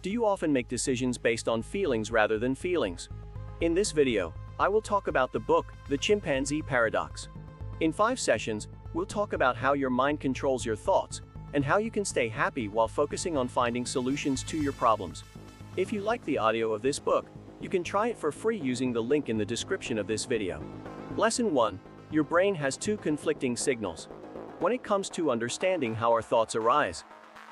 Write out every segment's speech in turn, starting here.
Do you often make decisions based on feelings rather than feelings? In this video, I will talk about the book, The Chimpanzee Paradox. In 5 sessions, we'll talk about how your mind controls your thoughts, and how you can stay happy while focusing on finding solutions to your problems. If you like the audio of this book, you can try it for free using the link in the description of this video. Lesson 1. Your brain has 2 conflicting signals. When it comes to understanding how our thoughts arise,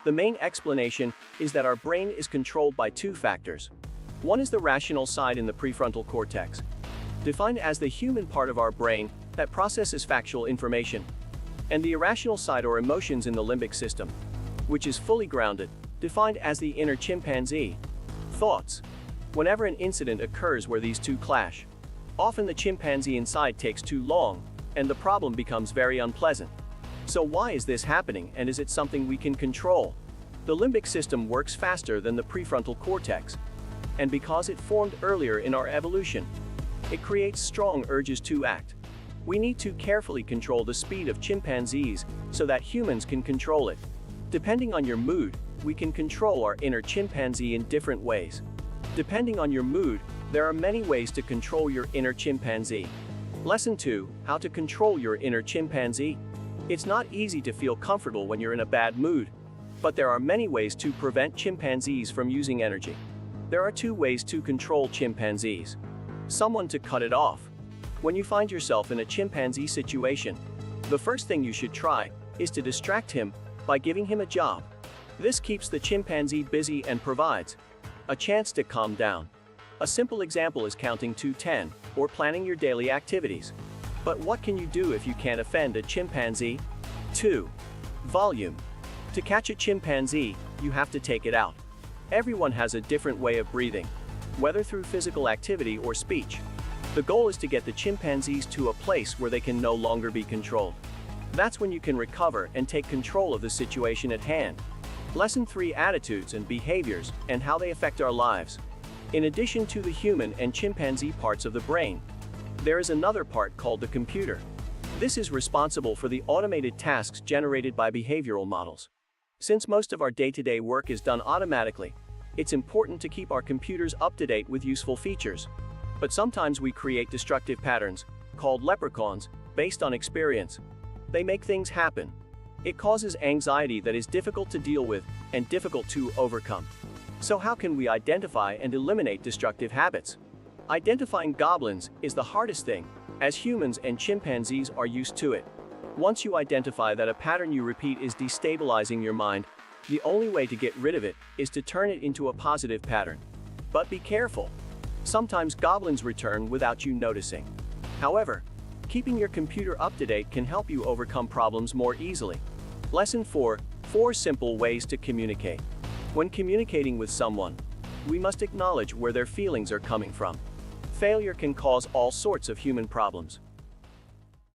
the main explanation is that our brain is controlled by 2 factors. One is the rational side in the prefrontal cortex, defined as the human part of our brain that processes factual information, and the irrational side or emotions in the limbic system, which is fully grounded, defined as the inner chimpanzee. Thoughts. Whenever an incident occurs where these 2 clash, often the chimpanzee inside takes too long, and the problem becomes very unpleasant. So why is this happening, and is it something we can control? The limbic system works faster than the prefrontal cortex, and because it formed earlier in our evolution, it creates strong urges to act. We need to carefully control the speed of chimpanzees so that humans can control it. Depending on your mood, we can control our inner chimpanzee in different ways. Depending on your mood, there are many ways to control your inner chimpanzee. Lesson 2. How to control your inner chimpanzee. It's not easy to feel comfortable when you're in a bad mood, but there are many ways to prevent chimpanzees from using energy. There are 2 ways to control chimpanzees. Someone to cut it off. When you find yourself in a chimpanzee situation, the first thing you should try is to distract him by giving him a job. This keeps the chimpanzee busy and provides a chance to calm down. A simple example is counting to 10 or planning your daily activities. But what can you do if you can't offend a chimpanzee? 2. Volume. To catch a chimpanzee, you have to take it out. Everyone has a different way of breathing, whether through physical activity or speech. The goal is to get the chimpanzees to a place where they can no longer be controlled. That's when you can recover and take control of the situation at hand. Lesson 3. Attitudes and behaviors, and how they affect our lives. In addition to the human and chimpanzee parts of the brain, there is another part called the computer. This is responsible for the automated tasks generated by behavioral models. Since most of our day-to-day work is done automatically, it's important to keep our computers up to date with useful features. But sometimes we create destructive patterns, called leprechauns, based on experience. They make things happen. It causes anxiety that is difficult to deal with and difficult to overcome. So how can we identify and eliminate destructive habits? Identifying goblins is the hardest thing, as humans and chimpanzees are used to it. Once you identify that a pattern you repeat is destabilizing your mind, the only way to get rid of it is to turn it into a positive pattern. But be careful. Sometimes goblins return without you noticing. However, keeping your computer up to date can help you overcome problems more easily. Lesson 4. 4 simple ways to communicate. When communicating with someone, we must acknowledge where their feelings are coming from. Failure can cause all sorts of human problems.